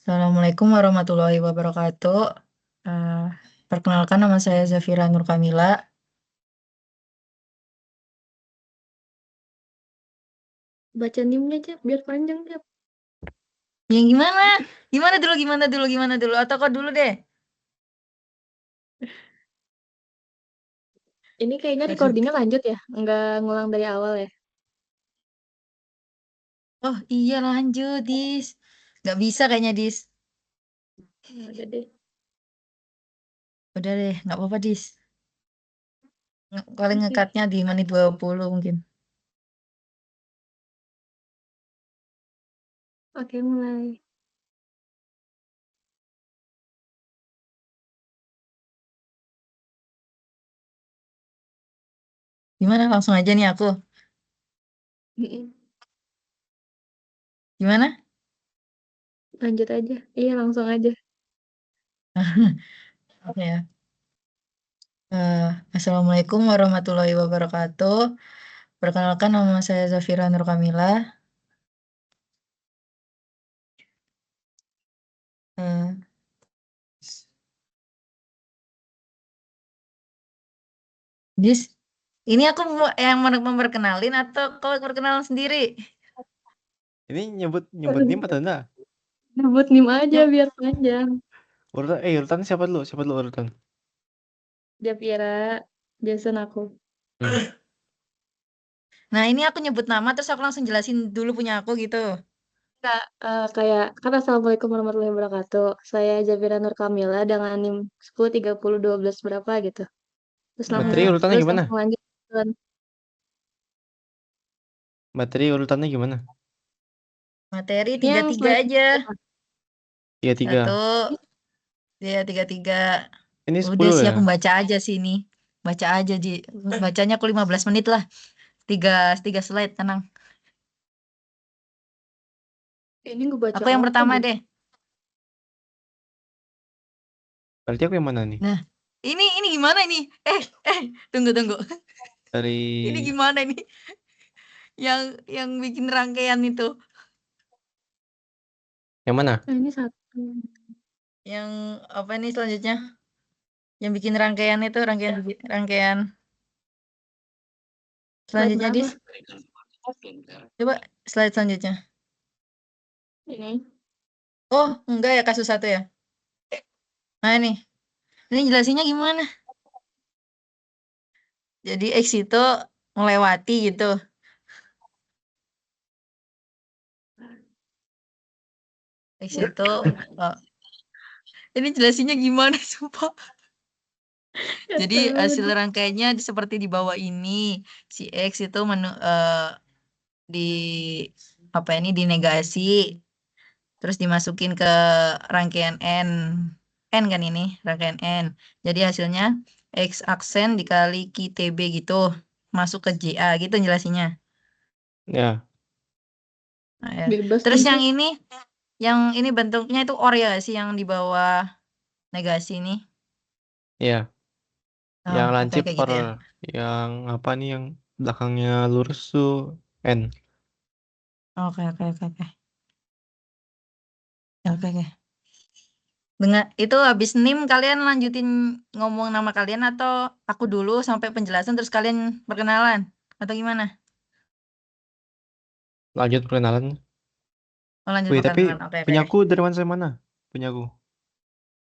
Assalamualaikum warahmatullahi wabarakatuh. Eh, Perkenalkan nama saya Zafira Nur Kamila. Baca nimnya aja biar panjang Jap. Yang gimana? Gimana dulu? Atau kau dulu deh? Ini kayaknya Aduh. recordingnya lanjut ya, nggak ngulang dari awal ya. Oh iya lanjut, Dis. Gak bisa kayaknya, Dis. Udah deh. Udah deh, gak apa-apa, Dis. Paling Oke. ngekatnya di menit 20 mungkin. Oke, mulai. Gimana? Langsung aja nih aku. Mm-mm. Gimana? Lanjut aja. Iya, langsung aja. Oke ya. Eh, Assalamualaikum warahmatullahi wabarakatuh. Perkenalkan nama saya Zafira Nur Kamila. Eh, Dis, ini aku yang memperkenalin atau kau perkenalan sendiri? Ini nyebut nyebut nim atau enggak? Nyebut nim aja Nyem- biar panjang. Urutan siapa dulu? Siapa dulu urutan? Japira, Jason aku. Nah, ini aku nyebut nama terus aku langsung jelasin dulu punya aku gitu. Kak, kayak kan Assalamualaikum warahmatullahi wabarakatuh. Saya Japira Nur Kamila dengan nim 10 30 12 berapa gitu. Terus langsung Materi Eh, urutannya terus gimana? langsung lanjut. Materi urutannya gimana? materi Ini tiga yang tiga slide aja. Tiga tiga. Satu, dia tiga tiga. Ini Udah 10 sih ya? aku baca aja sih ini. Baca aja Ji. Bacanya aku 15 menit lah. Tiga, tiga slide, tenang. ini gue baca Aku yang apa pertama deh? deh. Berarti aku yang mana nih? Nah, ini gimana ini? Tunggu. Dari Ini gimana ini? Yang bikin rangkaian itu. yang mana? Ini satu. Yang apa nih selanjutnya? Yang bikin rangkaian itu rangkaian Slide selanjutnya berapa? Dis. Coba slide selanjutnya. Ini. Oh, enggak ya kasus satu ya. Nah ini jelasinnya gimana? Jadi X itu melewati gitu. X itu oh, ini jelasinnya gimana sumpah. Gak Jadi tahu hasil deh. rangkaiannya seperti di bawah ini. Si X itu di apa ini dinegasi, terus dimasukin ke rangkaian N. N kan ini, rangkaian N. Jadi hasilnya X aksen dikali QTB gitu, masuk ke JA gitu jelasinnya. Ya, Nah, ya. Bebas Terus deh, yang ini bentuknya itu or ya sih yang di bawah negasi ini. ya. Oh, Yang oke lancip kayak or gitu ya. yang apa nih yang belakangnya lurus tuh N. Oke. Oke. Dengan itu habis NIM kalian lanjutin ngomong nama kalian atau aku dulu sampai penjelasan terus kalian perkenalan atau gimana? Lanjut perkenalan. Oh, lanjut Wih, tapi perkenalan. Oke. punyaku dari mana sampai mana? Punyaku.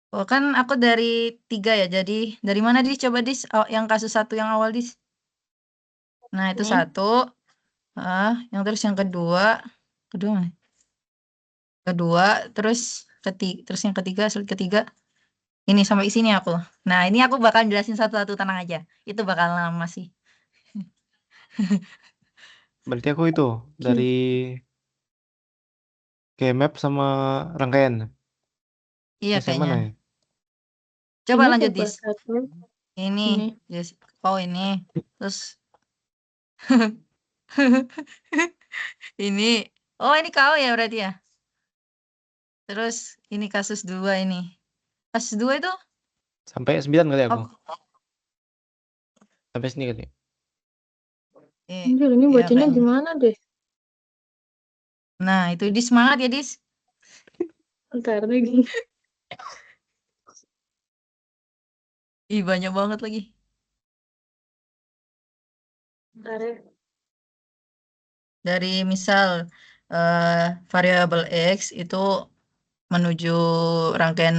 Oh, kan aku dari 3 ya. Jadi dari mana Dis? Coba Dis. Oh, yang kasus satu yang awal Dis. Nah, itu Ini. satu. Yang terus yang kedua. Kedua mana? Kedua. Terus yang ketiga. Slide ketiga. Ini sampai sini aku. Nah, ini aku bakal jelasin satu-satu, tenang aja. Itu bakal lama sih. Berarti aku itu dari Oke. map sama rangkaian. Iya Yang mana kayaknya. ya? Coba Ini lanjut siapa? Dis. Satu. Ini. Ini. Yes. Oh, ini. Terus ini. Oh, ini kau ya berarti ya. Terus ini kasus dua ini. Kasus dua itu Sampai 9 kali aku. oh, Sampai sini kali. Anjir, ini ya bacanya kayaknya. gimana deh? Nah, itu Dis semangat ya, Dis. Ntar lagi. Ih, banyak banget lagi. Ntar ya. Dari misal variabel X itu menuju rangkaian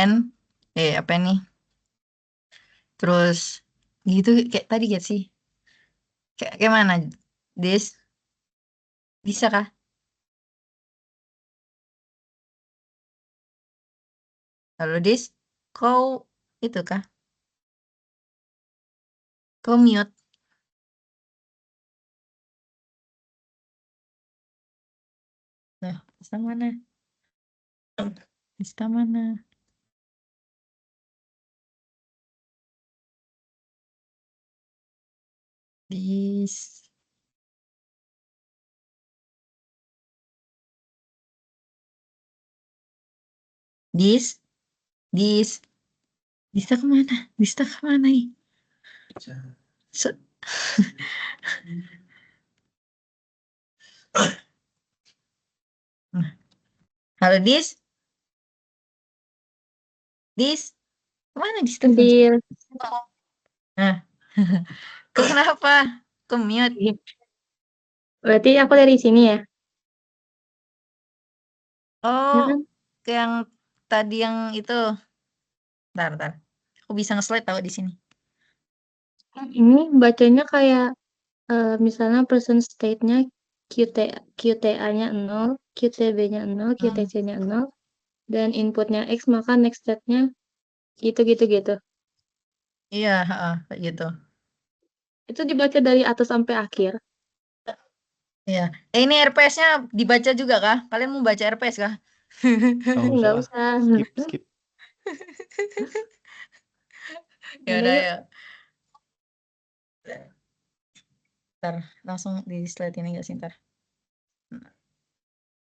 N. Apa nih? Terus gitu kayak tadi gak sih? Kayak mana? Dis? Bisa kah? Halo Dis? Kau itu kah? Kau mute? Nah, Dista mana? Dista mana? Dis. Dis? Dis? Dista kemana? Dista kemana nih? Se- Halo Dis? Dis? Kemana Dista? Hadir. Nah, kau kenapa? Kau mute? Berarti aku dari sini ya? Ya Oh, kan? ke yang tadi yang itu. Bentar. Aku bisa nge-slide tahu di sini. Ini bacanya kayak misalnya present state-nya QTA-nya 0, QTB-nya 0, QTC-nya 0, dan inputnya X, maka next step-nya gitu. Iya, kayak gitu. Itu dibaca dari atas sampai akhir. Iya. Ini RPS-nya dibaca juga kah? Kalian mau baca RPS kah? Nggak usah Nggak lah. usah. Skip. Ya Mana udah yuk? ya. Ntar langsung di slide ini nggak sih ntar.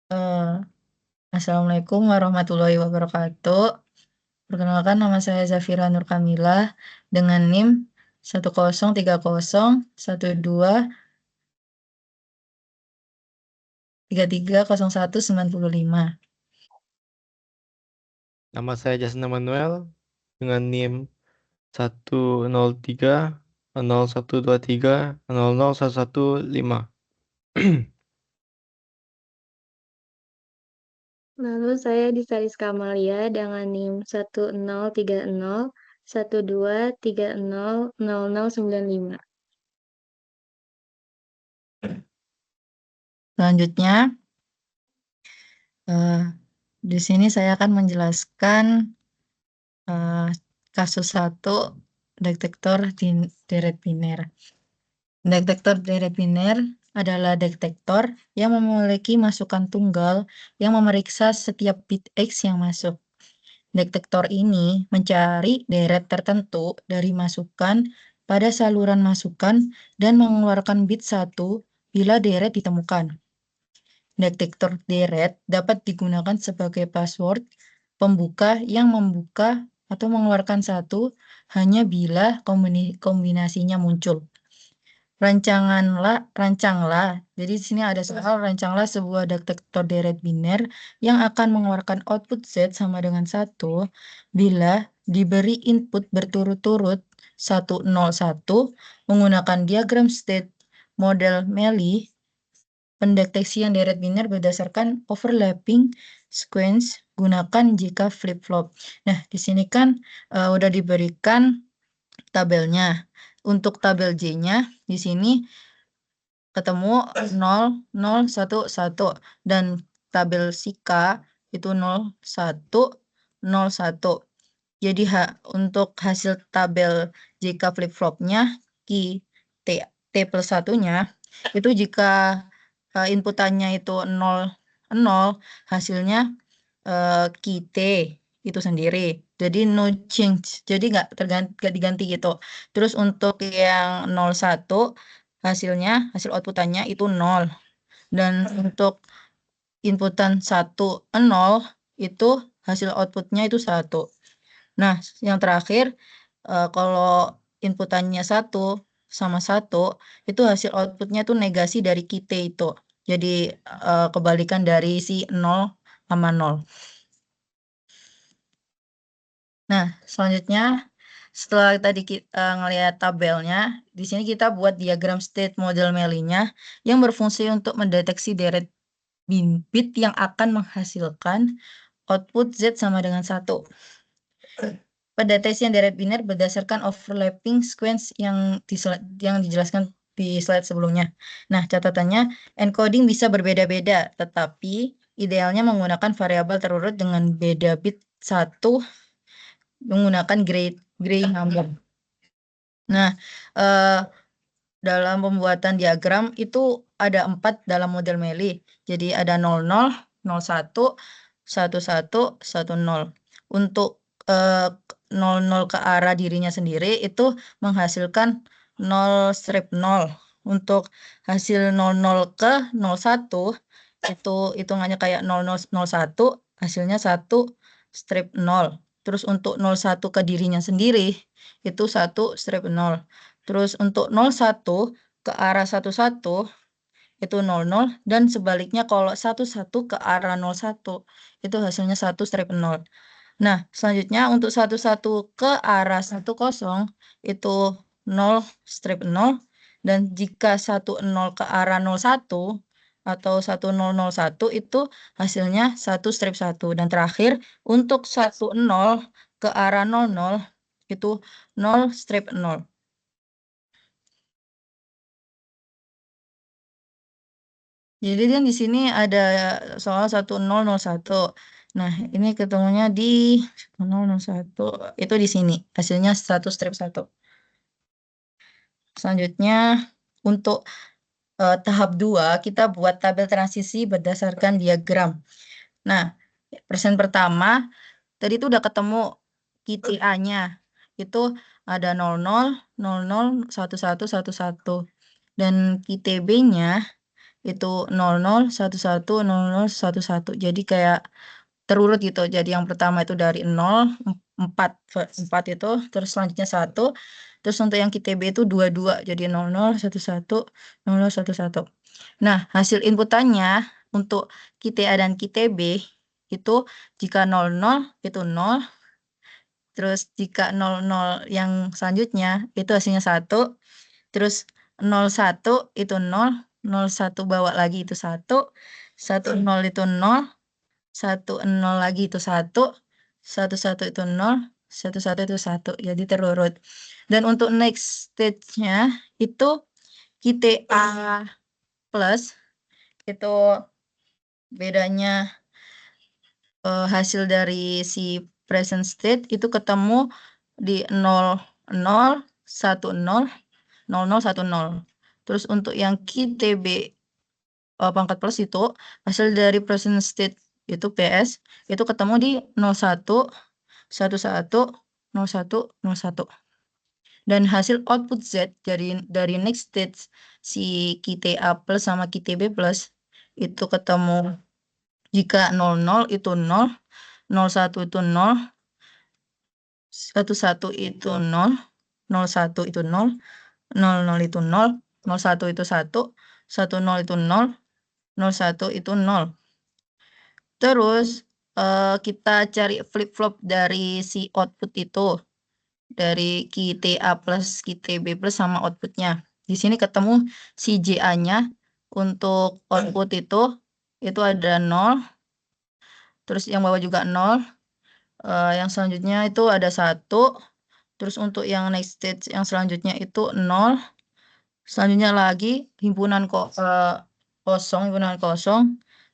Eh, Assalamualaikum warahmatullahi wabarakatuh. Perkenalkan nama saya Zafira Nur Kamilah dengan NIM 1030330195. Nama saya Jason Manuel dengan NIM 1030123001115. Lalu saya Disaris Kamalia dengan NIM 103012300095. Selanjutnya, eh, di sini saya akan menjelaskan kasus 1 detektor deret biner. Detektor deret biner adalah detektor yang memiliki masukan tunggal yang memeriksa setiap bit X yang masuk. Detektor ini mencari deret tertentu dari masukan pada saluran masukan dan mengeluarkan bit 1 bila deret ditemukan. Detektor deret dapat digunakan sebagai password pembuka yang membuka atau mengeluarkan 1 hanya bila kombinasinya muncul. Rancanglah. Jadi di sini ada soal rancanglah sebuah detektor deret biner yang akan mengeluarkan output Z sama dengan 1 bila diberi input berturut-turut 101 menggunakan diagram state model Mealy. Pendeteksian deret biner berdasarkan overlapping sequence gunakan jika flip-flop. Nah, di sini kan udah diberikan tabelnya. Untuk tabel J-nya di sini ketemu 0, 0, 1, 1. Dan tabel Sika itu 0, 1, 0, 1. Jadi untuk hasil tabel JK flip-flopnya T plus 1-nya itu jika inputannya itu 0, 0, hasilnya key T itu sendiri. Jadi no change. Jadi nggak diganti gitu. Terus untuk yang 01 hasil outputannya itu 0. Dan untuk inputan 1, 0 itu hasil outputnya itu 1. Nah, yang terakhir kalau inputannya 1 sama 1 itu hasil outputnya itu negasi dari key T itu. Jadi kebalikan dari si 0 sama 0. Nah, selanjutnya setelah tadi kita ngelihat tabelnya, di sini kita buat diagram state model Meli-nya yang berfungsi untuk mendeteksi deret bit yang akan menghasilkan output Z sama dengan 1. Pendeteksian deret biner berdasarkan overlapping sequence yang dijelaskan di slide sebelumnya. Nah, catatannya encoding bisa berbeda-beda, tetapi idealnya menggunakan variabel terurut dengan beda bit 1 menggunakan gray number. Nah, dalam pembuatan diagram itu ada 4 dalam model Meli. Jadi ada 00, 01, 11, 10. Untuk 00 ke arah dirinya sendiri itu menghasilkan 0 strip 0. Untuk hasil 00 ke 01 itu hitungannya kayak 0001, hasilnya 1 strip 0. Terus untuk 01 ke dirinya sendiri itu 1 strip 0. Terus untuk 01 ke arah 11 itu 00 dan sebaliknya kalau 11 ke arah 01 itu hasilnya 1 strip 0. Nah, selanjutnya untuk 11 ke arah 10 itu 0 strip 0 dan jika 10 ke arah 01 atau 1001 itu hasilnya 1 strip 1 dan terakhir untuk 10 ke arah 00 itu 0 strip 0. Jadi kan di sini ada soal 1001. Nah, ini ketemunya di 1001 itu di sini. Hasilnya 1 strip 1. Selanjutnya untuk tahap 2 kita buat tabel transisi berdasarkan diagram. Nah, persen pertama tadi itu udah ketemu KTA-nya. Itu ada 00, 00, 11, 11. Dan KTB-nya itu 00, 11, 00, 11. Jadi kayak terurut gitu. Jadi yang pertama itu dari 0, 4 itu, terus selanjutnya 1. Terus untuk yang KTB itu 22. Jadi 00, 11, 00, 11. Nah, hasil inputannya untuk KTA dan KTB itu jika 00 itu 0. Terus jika 00 yang selanjutnya itu hasilnya 1. Terus 01 itu 0. 01 bawa lagi itu 1. 10 itu 0. 10 lagi itu 1. 11 itu 0. 11 itu 1. Jadi terurut. Dan untuk next stage-nya itu KTA plus itu bedanya hasil dari si present state itu ketemu di 0, 0, 1, 0, 0, 0, 1, 0. Terus untuk yang KTB pangkat plus itu hasil dari present state itu PS itu ketemu di 01, 11, 01, 01. Dan hasil output Z dari next stage si KTA plus sama KTB plus itu ketemu jika 00 itu 0, 01 itu 0, 11 itu 0, 01 itu 0, 00 itu 0, 01 itu 1, 10 itu 0, 01 itu 0. Terus kita cari flip-flop dari si output itu. Dari KTA plus KTB plus sama outputnya. Di sini ketemu si JA-nya untuk output itu ada 0. Terus yang bawah juga 0. Yang selanjutnya itu ada 1. Terus untuk yang next stage yang selanjutnya itu 0. Selanjutnya lagi himpunan kosong.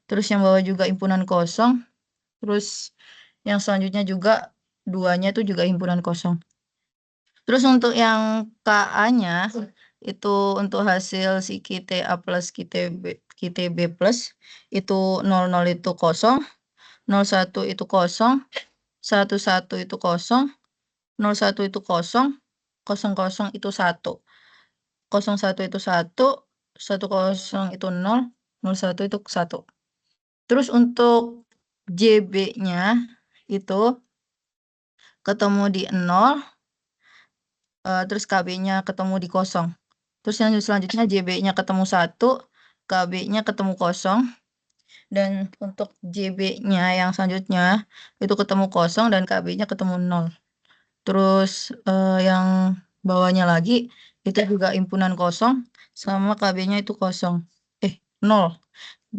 Terus yang bawah juga himpunan kosong. Terus yang selanjutnya juga 2-nya itu juga himpunan kosong. Terus untuk yang KA-nya itu untuk hasil si KTA plus KTB plus itu 00 itu kosong, 01 itu kosong, 11 itu kosong, 01 itu kosong, 00 itu 1. 01 itu 1, 10 itu 0, 01 itu 1. Terus untuk JB-nya itu ketemu di 0, terus KB-nya ketemu di kosong. Terus yang selanjutnya JB-nya ketemu 1, KB-nya ketemu kosong. Dan untuk JB-nya yang selanjutnya itu ketemu kosong dan KB-nya ketemu 0. Terus yang bawahnya lagi itu juga himpunan kosong sama KB-nya itu kosong. 0.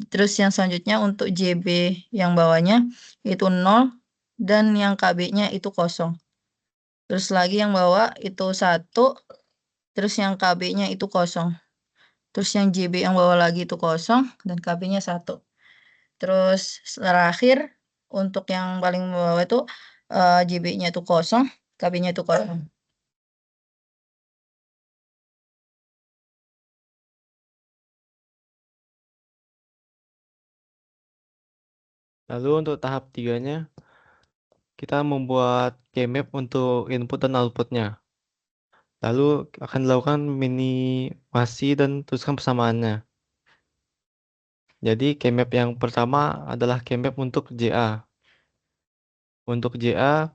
Terus yang selanjutnya untuk JB yang bawahnya itu 0 dan yang KB-nya itu kosong. Terus lagi yang bawah itu 1, terus yang KB-nya itu kosong. Terus yang JB yang bawah lagi itu kosong dan KB-nya 1. Terus terakhir untuk yang paling bawah itu JB-nya itu kosong, KB-nya itu kosong. Lalu untuk tahap 3-nya, kita membuat keymap untuk input dan outputnya. Lalu akan dilakukan minimasi dan teruskan persamaannya. Jadi keymap yang pertama adalah keymap untuk JA. Untuk JA,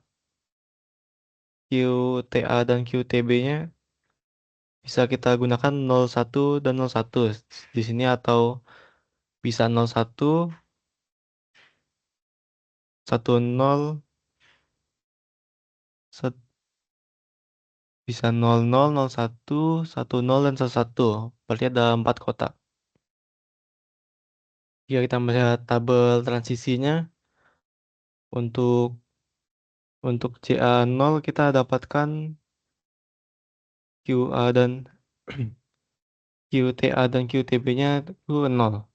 QTA dan QTB-nya bisa kita gunakan 01 dan 01 di sini, atau bisa 01, 10, bisa 00, 01, 10, dan 11. Berarti ada 4 kotak. Jika kita melihat tabel transisinya, untuk CA0 kita dapatkan QA dan QTA dan QTB-nya itu 0.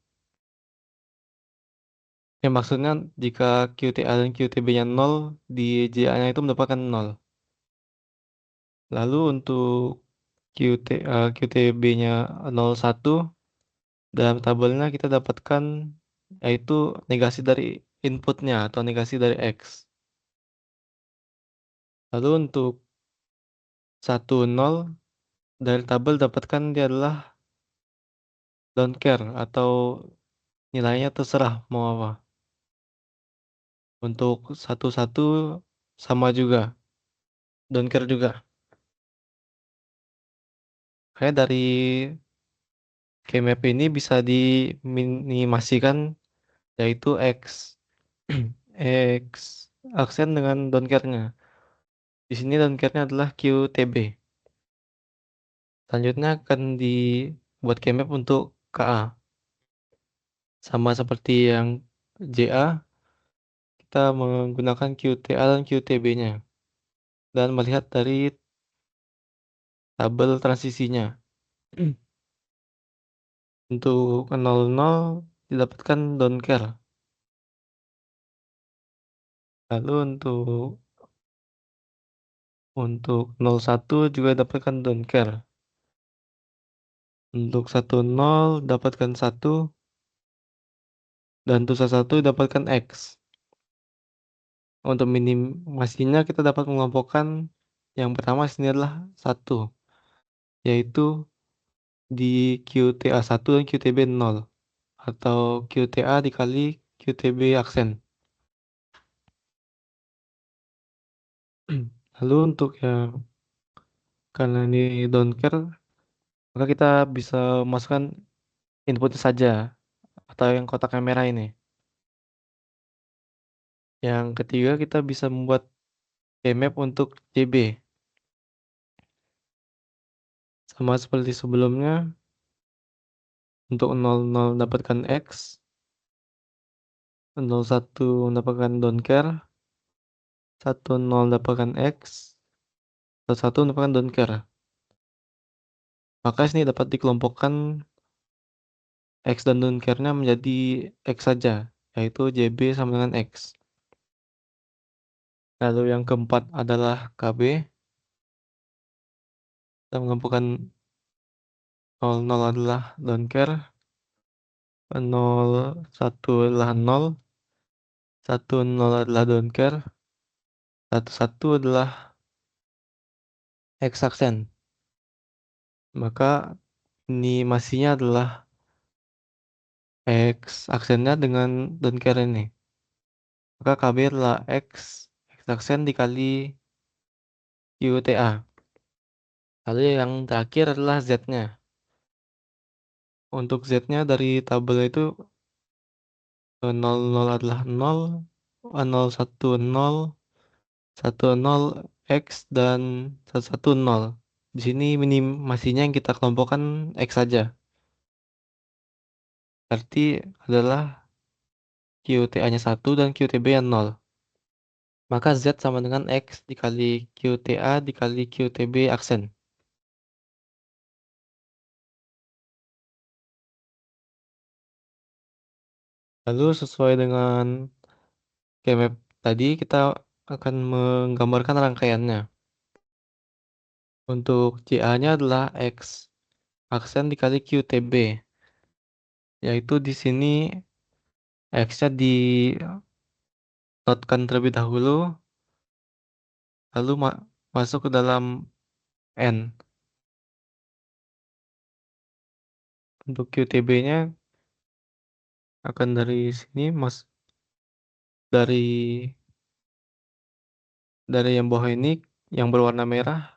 Ya, maksudnya jika QTA dan QTB-nya 0, di JA-nya itu mendapatkan 0. Lalu untuk QTB-nya 01, dalam tabelnya kita dapatkan yaitu negasi dari inputnya atau negasi dari X. Lalu untuk 10 dari tabel dapatkan dia adalah don't care atau nilainya terserah mau apa. Untuk 11 sama juga, don't care juga. Kayak dari keymap ini bisa diminimasikan yaitu X X aksen dengan don't care-nya. Di sini don't care-nya adalah QTB. Selanjutnya akan dibuat keymap untuk KA. Sama seperti yang JA, kita menggunakan QTA dan QTB-nya dan melihat dari tabel transisinya. Untuk 00 didapatkan don't care. Lalu untuk 01 juga dapatkan don't care. Untuk 10 dapatkan 1 dan untuk 11 dapatkan X. Untuk minimasinya kita dapat mengelompokkan yang pertama sini adalah 1, yaitu di QTA 1 dan QTB 0 atau QTA dikali QTB aksen. Lalu untuk yang karena ini don't care, maka kita bisa masukkan inputnya saja atau yang kotak merah ini. Yang ketiga, kita bisa membuat keymap untuk JB. Sama seperti sebelumnya, untuk 00 mendapatkan X, 01 mendapatkan don't care, 10 mendapatkan X, 11 mendapatkan don't care. Maka sini dapat dikelompokkan X dan don't care-nya menjadi X saja, yaitu JB sama dengan X. Lalu yang keempat adalah KB. Kita mengelompokkan 00 adalah don't care, 01 adalah 0, 10 adalah don't care, 11 adalah X aksen. Maka minimasinya adalah X aksennya dengan don't care ini. Maka KB adalah X aksen dikali QTA. Lalu yang terakhir adalah Z-nya. Untuk Z-nya dari tabel itu 00 adalah 0, 01 0, 10 X dan 11 0. Di sini minimasinya yang kita kelompokkan X saja. Berarti adalah QTA-nya 1 dan QTB-nya 0. Maka Z sama dengan X dikali QTA dikali QTB aksen. Lalu sesuai dengan Kmap tadi kita akan menggambarkan rangkaiannya. Untuk CA-nya adalah X aksen dikali QTB. Yaitu di sini X-nya dinotkan terlebih dahulu, lalu masuk ke dalam N. Untuk QTB-nya akan dari sini dari yang bawah ini yang berwarna merah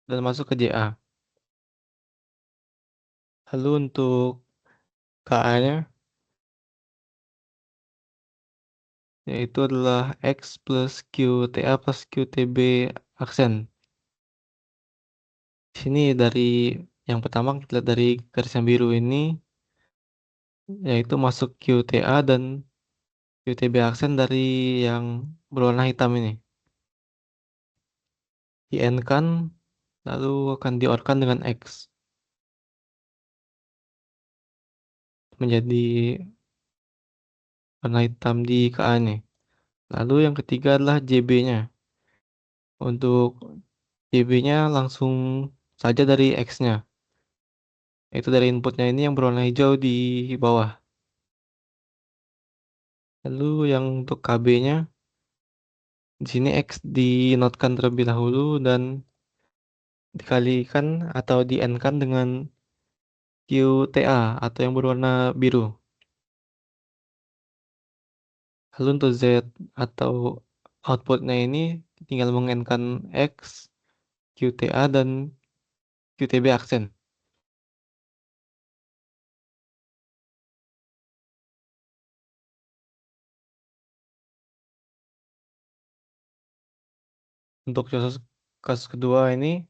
dan masuk ke JA. Lalu untuk KA-nya yaitu adalah X plus QTA plus QTB aksen. Di sini dari yang pertama kita lihat dari garis yang biru ini yaitu masuk QTA dan QTB aksen dari yang berwarna hitam ini. Di N-kan lalu akan di-OR-kan dengan X. Menjadi warna hitam di KA ini. Lalu yang ketiga adalah JB-nya. Untuk JB-nya langsung saja dari X-nya. Itu dari inputnya ini yang berwarna hijau di bawah. Lalu yang untuk KB-nya di sini X dinotkan terlebih dahulu dan dikalikan atau di N-kan dengan QTA atau yang berwarna biru. Lalu untuk Z atau outputnya ini tinggal meng-N-kan X, QTA dan QTB aksen. Untuk kasus kedua ini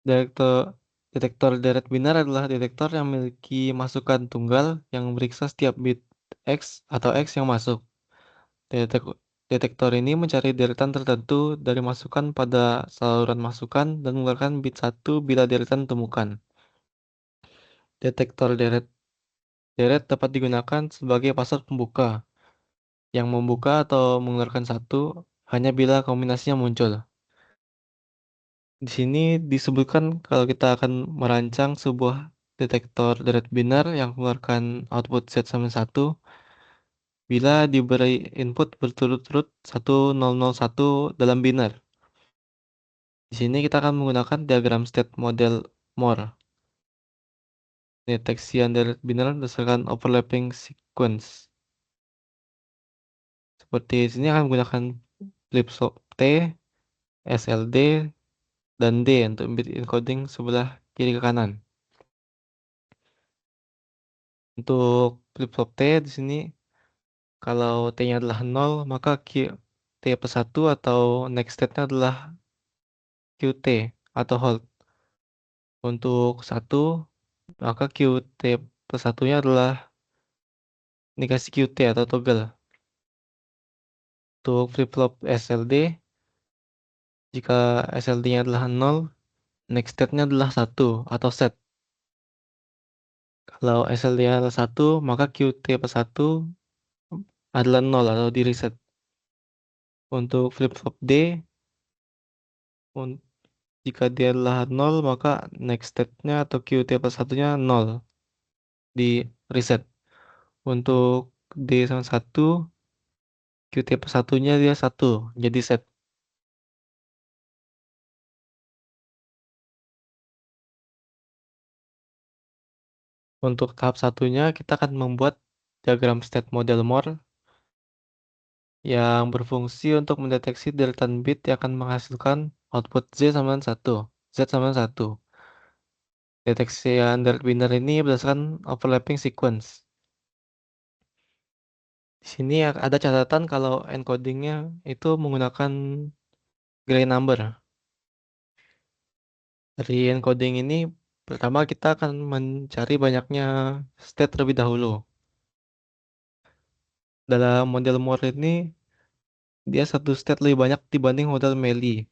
detektor deret binar adalah detektor yang memiliki masukan tunggal yang memeriksa setiap bit X atau X yang masuk. Detektor ini mencari deretan tertentu dari masukan pada saluran masukan dan mengeluarkan bit 1 bila deretan ditemukan. Detektor deret dapat digunakan sebagai password pembuka yang membuka atau mengeluarkan 1 hanya bila kombinasinya muncul. Di sini disebutkan kalau kita akan merancang sebuah detektor deret binar yang mengeluarkan output Z sama 1 bila diberi input berturut-turut 1001 dalam binar. Di sini kita akan menggunakan diagram state model Moore. Deteksian deret binar berdasarkan overlapping sequence. Seperti di sini akan menggunakan flip-flop T, SLD, dan D untuk bit encoding sebelah kiri ke kanan. Untuk flip-flop T di sini kalau T-nya adalah 0, maka T plus 1 atau next state-nya adalah QT atau hold. Untuk 1, maka QT plus 1-nya adalah negasi QT atau toggle. Untuk flip-flop SLD, jika SLD-nya adalah 0, next state-nya adalah 1 atau set. Kalau SLD-nya adalah 1, maka QT plus 1 adalah 0 atau di reset. Untuk flip-flop D, jika dia adalah 0, maka next state-nya atau QT plus 1-nya 0 di reset. Untuk D sama 1, QT plus 1-nya dia 1 jadi set. Untuk tahap satunya kita akan membuat diagram state model Moore yang berfungsi untuk mendeteksi deretan bit yang akan menghasilkan output Z sama 1. Z sama 1. Deteksian deret binar ini berdasarkan overlapping sequence. Di sini ada catatan kalau encodingnya itu menggunakan gray number. Dari encoding ini, pertama kita akan mencari banyaknya state terlebih dahulu. Dalam model Moore ini, dia satu state lebih banyak dibanding model Mealy.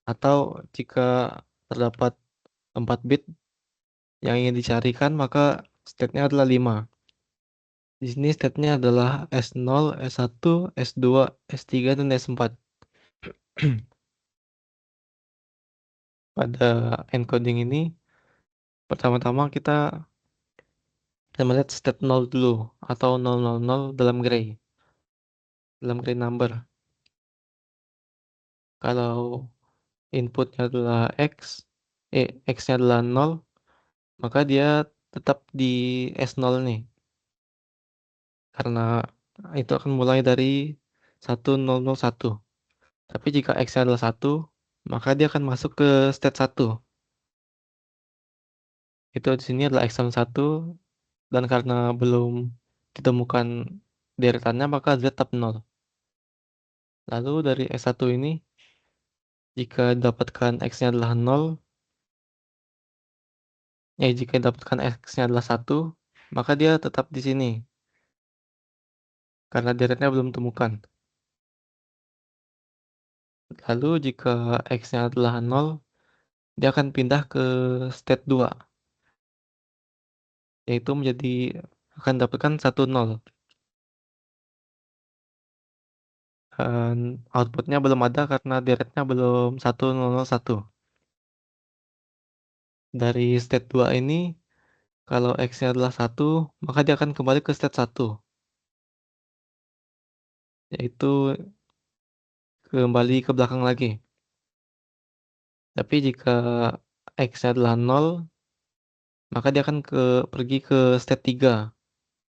Atau jika terdapat 4 bit yang ingin dicarikan, maka state-nya adalah 5. Di sini state-nya adalah S0, S1, S2, S3, dan S4. Pada encoding ini, pertama-tama kita melihat state 0 dulu, atau 000 dalam gray number. Kalau inputnya adalah X-nya adalah 0, maka dia tetap di S0 nih. Karena itu akan mulai dari 1001. Tapi jika X-nya adalah 1, maka dia akan masuk ke state 1. Itu di sini adalah X1, dan karena belum ditemukan deretannya, maka Z tetap 0. Lalu dari S1 ini, jika dapatkan X-nya adalah 0, jika dapatkan X-nya adalah 1, maka dia tetap di sini. Karena deretnya belum ditemukan. Lalu jika X-nya adalah 0, dia akan pindah ke state 2. Yaitu akan dapatkan 1, 0. Dan outputnya belum ada karena deretnya belum 1001. Dari state 2 ini, kalau X-nya adalah 1, maka dia akan kembali ke state 1. Yaitu kembali ke belakang lagi. Tapi jika X-nya adalah 0, maka dia akan pergi ke state 3.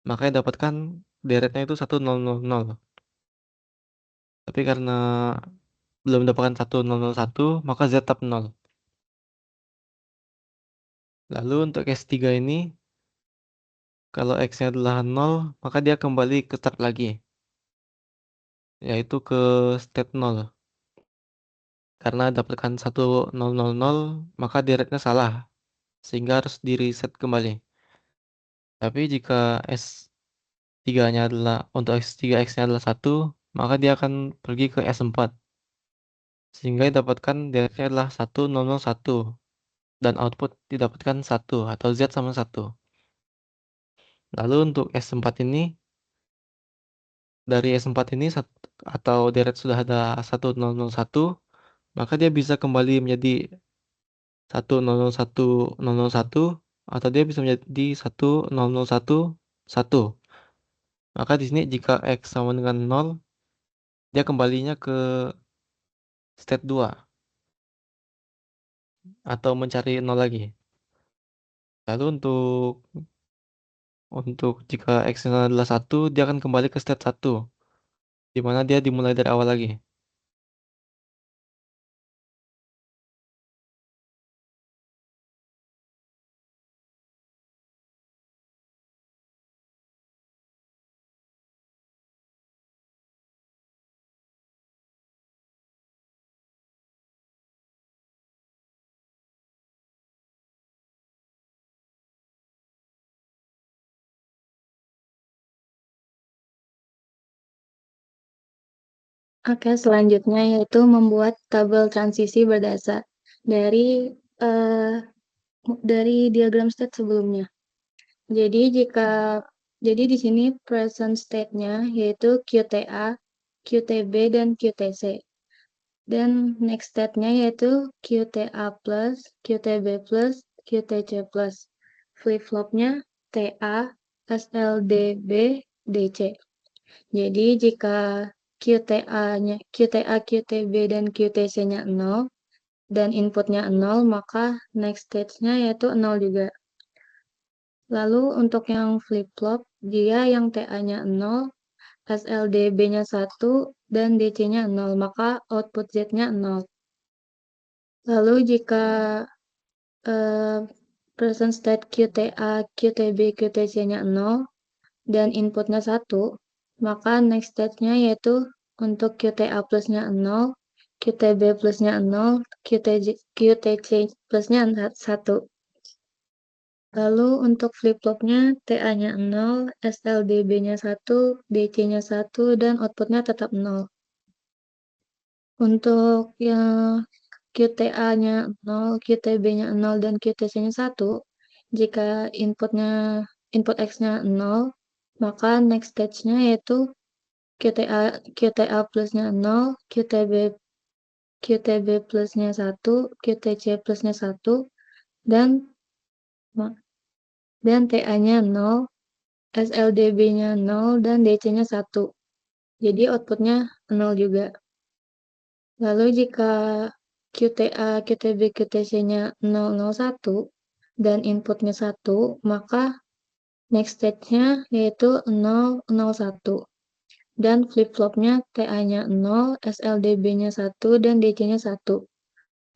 Maka yang dapatkan deretnya itu 1000. Tapi karena belum mendapatkan 1001, maka Z tetap 0. Lalu untuk S3 ini, kalau X-nya adalah 0, maka dia kembali ke start lagi. Yaitu ke state 0. Karena dapatkan 1000, maka deretnya salah. Sehingga harus di reset kembali. Tapi jika S3-nya adalah, untuk S3 X-nya adalah 1, maka dia akan pergi ke S4. Sehingga didapatkan deretnya adalah 1001. Dan output didapatkan 1 atau Z sama 1. Lalu untuk S4 ini, dari S4 ini atau deret sudah ada 1001, maka dia bisa kembali menjadi 100101, atau dia bisa menjadi 100111. Maka di sini jika X sama dengan 0, dia kembalinya ke state 2 atau mencari 0 lagi. Lalu untuk jika X-nya adalah 1, dia akan kembali ke state 1, di mana dia dimulai dari awal lagi. Oke, selanjutnya yaitu membuat tabel transisi berdasar dari eh, diagram state sebelumnya. Jadi di sini present state-nya yaitu QTA, QTB, dan QTC. Dan next state-nya yaitu QTA plus, QTB plus, QTC plus. Flip-flopnya TA, SLDB, DC. Jadi jika QTA, QTB, dan QTC-nya 0, dan inputnya 0, maka next stage-nya yaitu 0 juga. Lalu untuk yang flip-flop, dia yang TA-nya 0, SLDB-nya 1, dan DC-nya 0, maka output Z-nya 0. Lalu jika present state QTA, QTB, QTC-nya 0, dan inputnya 1, maka next stage-nya yaitu untuk QTA plus-nya 0, QTB plusnya 0, QTC plusnya 1. Lalu untuk flip-flopnya TA-nya 0, SLDB-nya 1, DC-nya 1, dan outputnya tetap 0. Untuk yang QTA-nya 0, QTB-nya 0, dan QTC-nya 1, jika input X-nya 0, maka next stage-nya yaitu QTA plusnya 0, QTB plusnya 1, QTC plusnya 1, dan TA-nya 0, SLDB-nya 0, dan DC-nya 1. Jadi outputnya 0 juga. Lalu jika QTA, QTB, QTC-nya 001 dan inputnya 1, maka next stage-nya yaitu 001. Dan flip-flopnya TA-nya 0, SLDB-nya 1, dan DC-nya 1.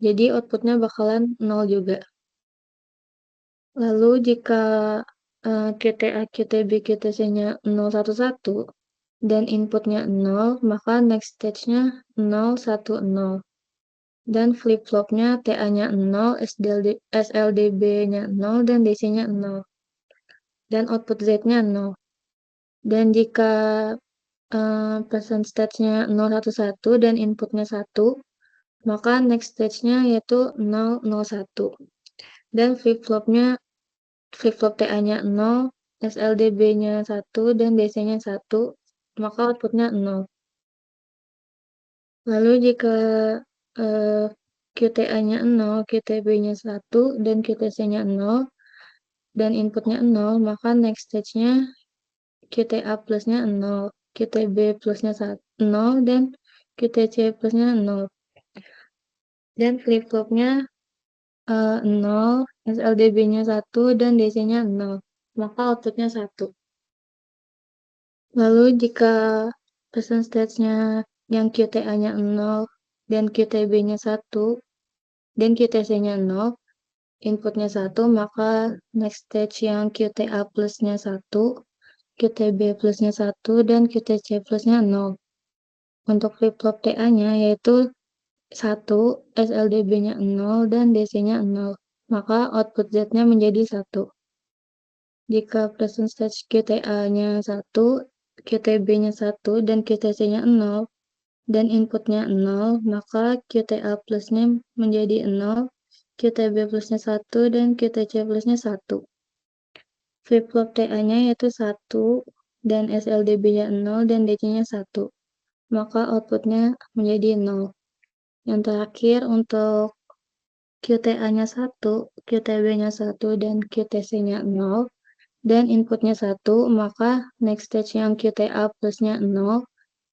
Jadi outputnya bakalan 0 juga. Lalu jika QTA, QTB, QTC-nya 011 dan inputnya 0, maka next stage-nya 010. Dan flip-flopnya TA-nya 0, SLDB-nya 0, dan DC-nya 0. Dan output Z-nya 0. Dan jika present stage-nya 011 dan inputnya 1, maka next stage-nya yaitu 001. Dan flip-flop TA-nya 0, SLDB-nya 1, dan DC-nya 1, maka outputnya 0. Lalu jika QTA-nya 0, QTB-nya 1, dan QTC-nya 0, dan inputnya 0, maka next stage-nya QTA plusnya 0, QTB plusnya 0, dan QTC plusnya 0. Dan flip-flopnya 0, SLDB-nya 1, dan DC-nya 0, maka outputnya 1. Lalu jika present stage-nya yang QTA-nya 0 dan QTB-nya 1 dan QTC-nya 0, inputnya 1, maka next stage yang QTA plusnya 1, QTB plusnya 1, dan QTC plusnya 0. Untuk flip-flop TA-nya yaitu 1, SLDB-nya 0, dan DC-nya 0, maka output Z-nya menjadi 1. Jika present stage QTA-nya 1, QTB-nya 1, dan QTC-nya 0, dan inputnya 0, maka QTA plusnya menjadi 0, QTB plusnya 1, dan QTC plusnya 1. Flip-flop TA-nya yaitu 1, dan SLDB-nya 0, dan DC-nya 1. Maka outputnya menjadi 0. Yang terakhir untuk QTA-nya 1, QTB-nya 1, dan QTC-nya 0, dan inputnya 1, maka next stage yang QTA plusnya 0,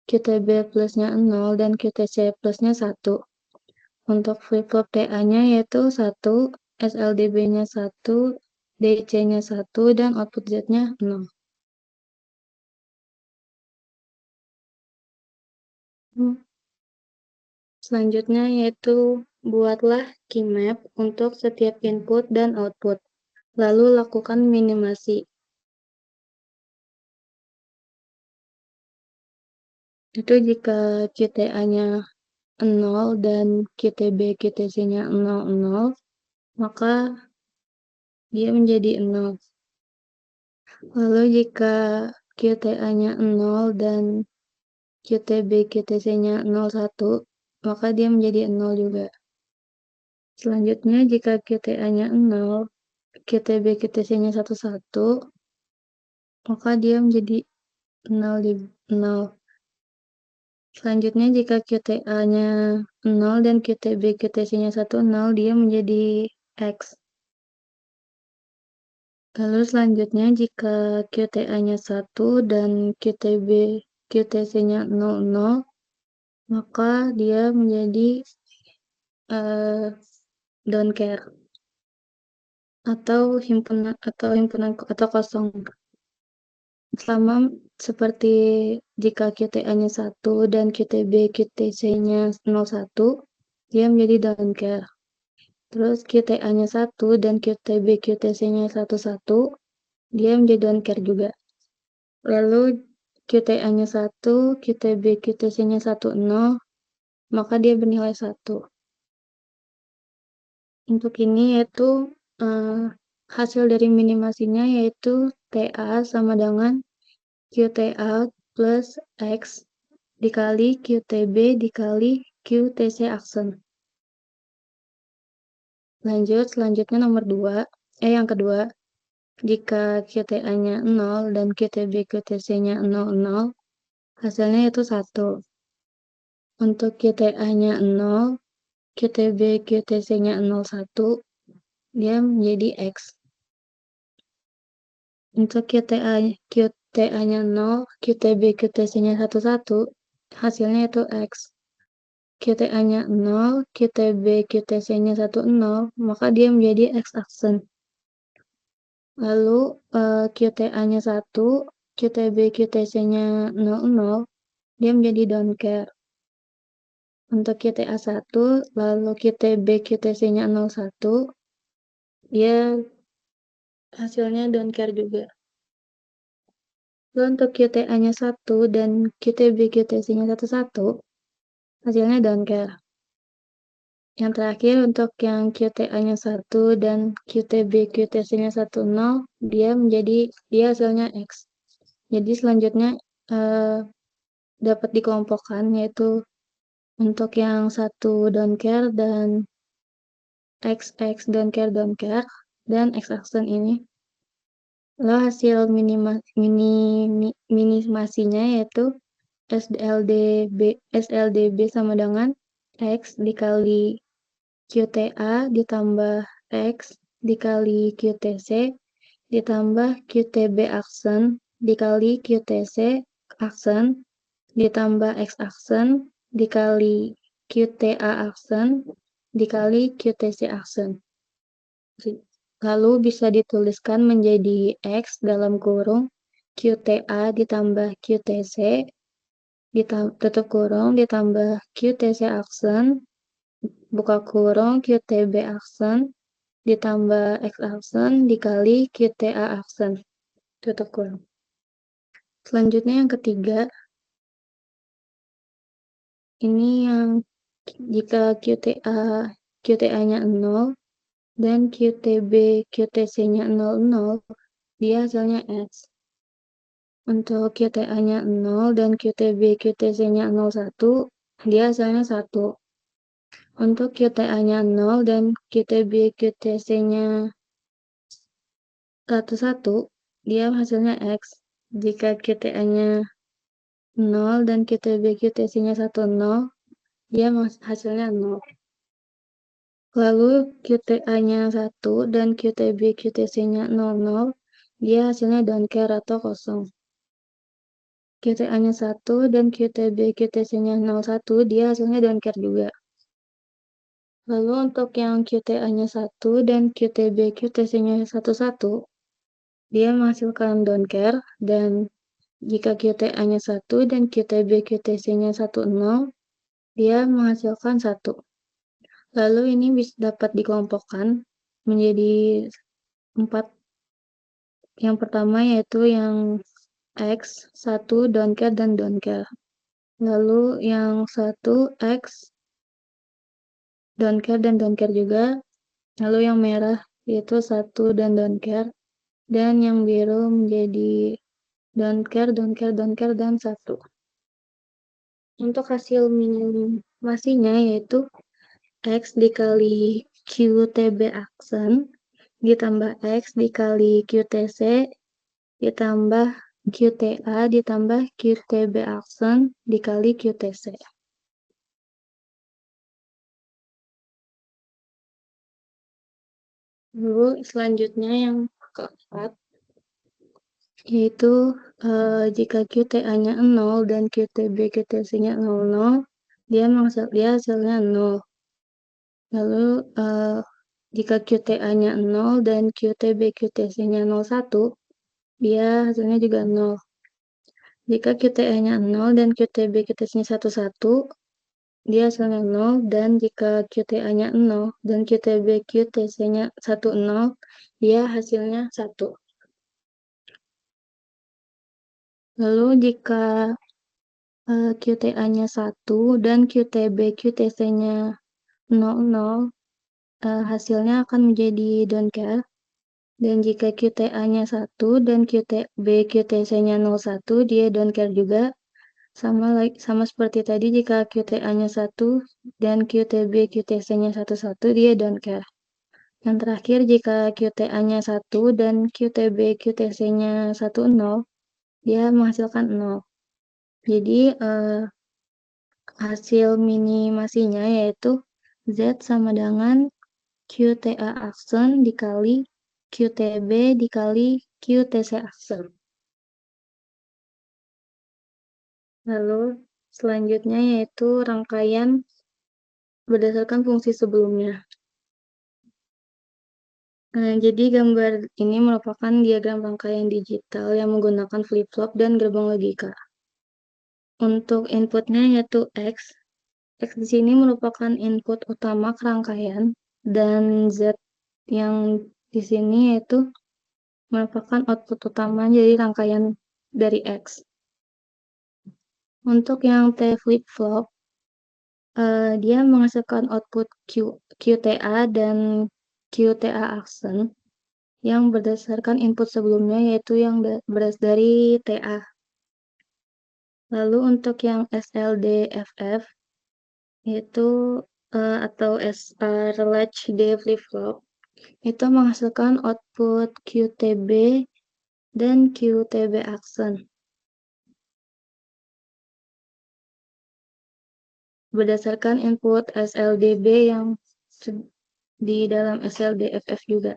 QTB plusnya 0, dan QTC plusnya 1. Untuk flip-flop TA-nya yaitu 1, SLDB-nya 1, DC-nya 1, dan output Z-nya 0. Selanjutnya yaitu buatlah key map untuk setiap input dan output. Lalu lakukan minimasi. Itu jika QTA-nya 0 dan QTB, QTC-nya 00, maka dia menjadi 0. Lalu jika QTA-nya 0 dan QTB, QTC-nya 01, maka dia menjadi 0 juga. Selanjutnya jika QTA-nya 0, QTB, QTC-nya 11, maka dia menjadi 0. Selanjutnya jika QTA-nya 0 dan QTB, QTC-nya 10, dia menjadi X. Lalu selanjutnya jika QTA-nya 1 dan QTB, QTC-nya 00, maka dia menjadi don't care atau himpunan atau kosong. Sama seperti jika QTA-nya 1 dan QTB, QTC-nya 01, dia menjadi don't care. Terus QTA-nya 1 dan QTB, QTC-nya 11, dia menjadi don't care juga. Lalu QTA-nya 1, QTB, QTC-nya 10, maka dia bernilai 1. Untuk ini yaitu hasil dari minimasinya yaitu TA sama dengan QTA plus X dikali QTB dikali QTC aksen. Selanjutnya nomor 2, yang kedua, jika QTA-nya 0 dan QTB QTC-nya 0, hasilnya itu 1. Untuk QTA-nya 0, QTB QTC-nya 01, dia menjadi X. Untuk QTA-nya 0, QTB QTC-nya 11, hasilnya itu X. QTA-nya 0, QTB QTC-nya 10, maka dia menjadi X aksen. Lalu QTA-nya 1, QTB QTC-nya 00, dia menjadi don't care. Untuk QTA 1, lalu QTB QTC-nya 01, dia hasilnya don't care juga. Lalu untuk QTA-nya 1 dan QTB QTC-nya 11, hasilnya don't care. Yang terakhir untuk yang QTA-nya 1 dan QTB QTC-nya 10, dia hasilnya X. Jadi selanjutnya dapat dikelompokkan yaitu untuk yang 1 don't care dan XX don't care dan X aksen ini. Lalu hasil minimasinya yaitu SLDB sama dengan X dikali QTA ditambah X dikali QTC ditambah QTB aksen dikali QTC aksen ditambah X aksen dikali QTA aksen dikali QTC aksen. Lalu bisa dituliskan menjadi X dalam kurung QTA ditambah QTC tutup kurung ditambah QTC aksen buka kurung QTB aksen ditambah X aksen dikali QTA aksen tutup kurung. Selanjutnya yang ketiga, ini yang jika QTA-nya 0 dan QTB QTC-nya 00, dia hasilnya X. Untuk QTA-nya 0 dan QTB QTC-nya 01, dia hasilnya 1. Untuk QTA-nya 0 dan QTB QTC-nya 11, dia hasilnya X. Jika QTA-nya 0 dan QTB QTC-nya 10, dia hasilnya 0. Lalu QTA-nya 1 dan QTB QTC-nya 00, dia hasilnya don't care atau kosong. QTA-nya 1 dan QTB QTC-nya 01, dia hasilnya don't care juga. Lalu untuk yang QTA-nya 1 dan QTB QTC-nya 11, dia menghasilkan don't care, dan jika QTA-nya 1 dan QTB QTC-nya 10, dia menghasilkan 1. Lalu ini dapat dikelompokkan menjadi 4. Yang pertama yaitu yang X, 1 don't care dan don't care. Lalu yang 1 X don't care dan don't care juga. Lalu yang merah yaitu 1 dan don't care. Dan yang biru menjadi don't care, dan 1. Untuk hasil minimasinya yaitu X dikali QTB aksen ditambah X dikali QTC ditambah QTA ditambah QTB aksen dikali QTC. Lalu selanjutnya yang keempat, yaitu jika QTA-nya 0 dan QTB QTC-nya 00, dia hasilnya 0. Lalu jika QTA-nya 0 dan QTB QTC-nya 01, dia hasilnya juga 0. Jika QTA-nya 0 dan QTB QTC-nya 11, dia hasilnya 0, dan jika QTA-nya 0 dan QTB QTC-nya 10, dia hasilnya 1. Lalu jika QTA-nya 1 dan QTB QTC-nya 00, hasilnya akan menjadi don't care. Dan jika QTA-nya 1 dan QTB QTC-nya 01, dia don't care juga. Sama seperti tadi, jika QTA-nya 1 dan QTB QTC-nya 11, dia don't care. Yang terakhir, jika QTA-nya 1 dan QTB QTC-nya 10, dia menghasilkan 0. Jadi hasil minimasinya yaitu Z sama dengan QTA aksen dikali QTB dikali QTC aksen. Lalu selanjutnya yaitu rangkaian berdasarkan fungsi sebelumnya. Jadi gambar ini merupakan diagram rangkaian digital yang menggunakan flip-flop dan gerbang logika. Untuk inputnya yaitu X. X di sini merupakan input utama kerangkaian dan Z yang di sini yaitu merupakan output utama dari rangkaian dari X. Untuk yang T flip-flop, dia menghasilkan output QTA dan QTA aksen yang berdasarkan input sebelumnya yaitu yang berasal dari TA. Lalu untuk yang SLDFF yaitu atau SR latch D flip-flop itu menghasilkan output QTB dan QTB aksen. Berdasarkan input SLDB yang di dalam SLDFF juga.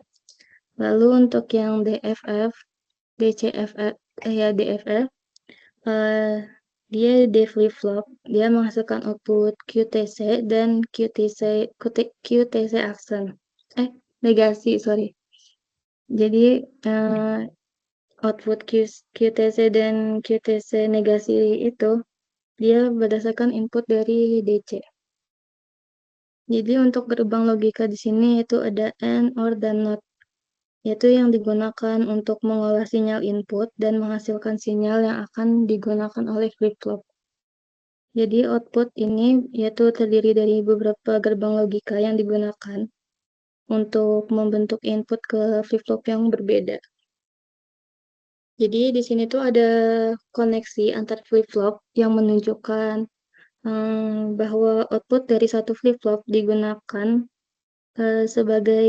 Lalu untuk yang DFF, DCFF, DFF, dia D flip-flop, dia menghasilkan output QTC dan QTC aksen. Negasi, sorry. Jadi output QTC dan QTC negasi itu dia berdasarkan input dari DC. Jadi untuk gerbang logika di sini itu ada AND, OR, dan NOT, yaitu yang digunakan untuk mengolah sinyal input dan menghasilkan sinyal yang akan digunakan oleh flip-flop. Jadi output ini yaitu terdiri dari beberapa gerbang logika yang digunakan untuk membentuk input ke flip-flop yang berbeda. Jadi di sini tuh ada koneksi antar flip-flop yang menunjukkan bahwa output dari satu flip-flop digunakan sebagai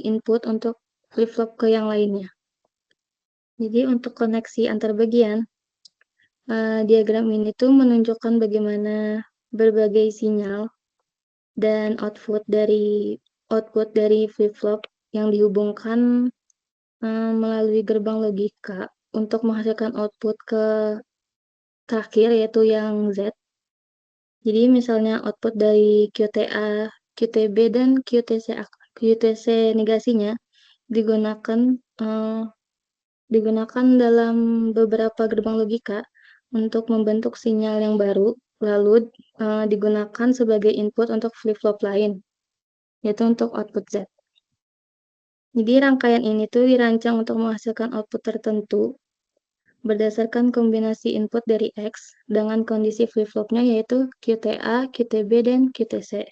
input untuk flip-flop ke yang lainnya. Jadi untuk koneksi antar bagian, diagram ini tuh menunjukkan bagaimana berbagai sinyal dan output dari flip-flop yang dihubungkan melalui gerbang logika untuk menghasilkan output ke terakhir yaitu yang Z. Jadi misalnya output dari QTA, QTB, dan QTC negasinya digunakan dalam beberapa gerbang logika untuk membentuk sinyal yang baru, lalu digunakan sebagai input untuk flip-flop lain, yaitu untuk output Z. Jadi rangkaian ini tuh dirancang untuk menghasilkan output tertentu berdasarkan kombinasi input dari X dengan kondisi flip-flopnya yaitu QTA, QTB, dan QTC.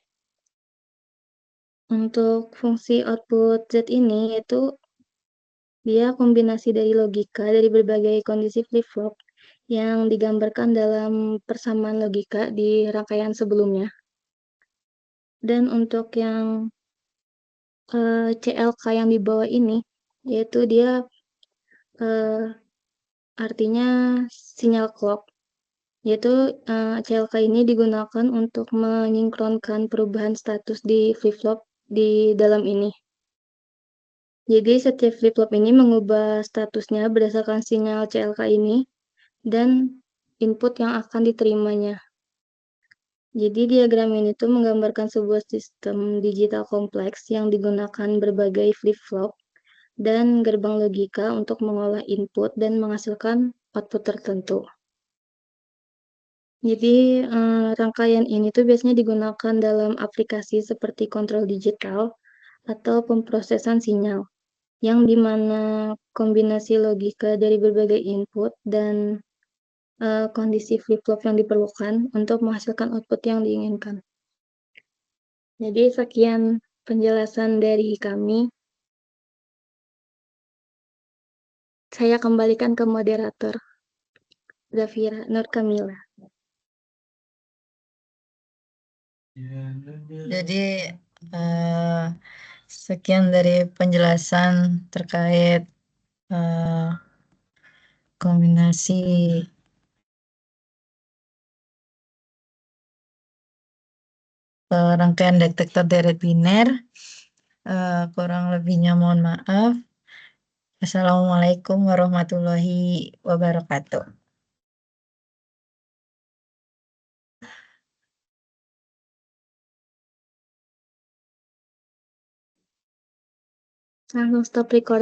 Untuk fungsi output Z ini yaitu dia kombinasi dari logika dari berbagai kondisi flip-flop yang digambarkan dalam persamaan logika di rangkaian sebelumnya. Dan untuk yang CLK yang di bawah ini, yaitu dia artinya sinyal clock, yaitu CLK ini digunakan untuk menyinkronkan perubahan status di flip-flop di dalam ini. Jadi setiap flip-flop ini mengubah statusnya berdasarkan sinyal CLK ini dan input yang akan diterimanya. Jadi diagram ini tuh menggambarkan sebuah sistem digital kompleks yang digunakan berbagai flip-flop dan gerbang logika untuk mengolah input dan menghasilkan output tertentu. Jadi rangkaian ini tuh biasanya digunakan dalam aplikasi seperti kontrol digital atau pemrosesan sinyal, yang dimana kombinasi logika dari berbagai input dan kondisi flip-flop yang diperlukan untuk menghasilkan output yang diinginkan. Jadi sekian penjelasan dari kami. Saya kembalikan ke moderator, Zafira Nur Kamila. Jadi sekian dari penjelasan terkait kombinasi rangkaian detektor deret biner. Kurang lebihnya mohon maaf. Assalamualaikum warahmatullahi wabarakatuh. Langsung stop recording.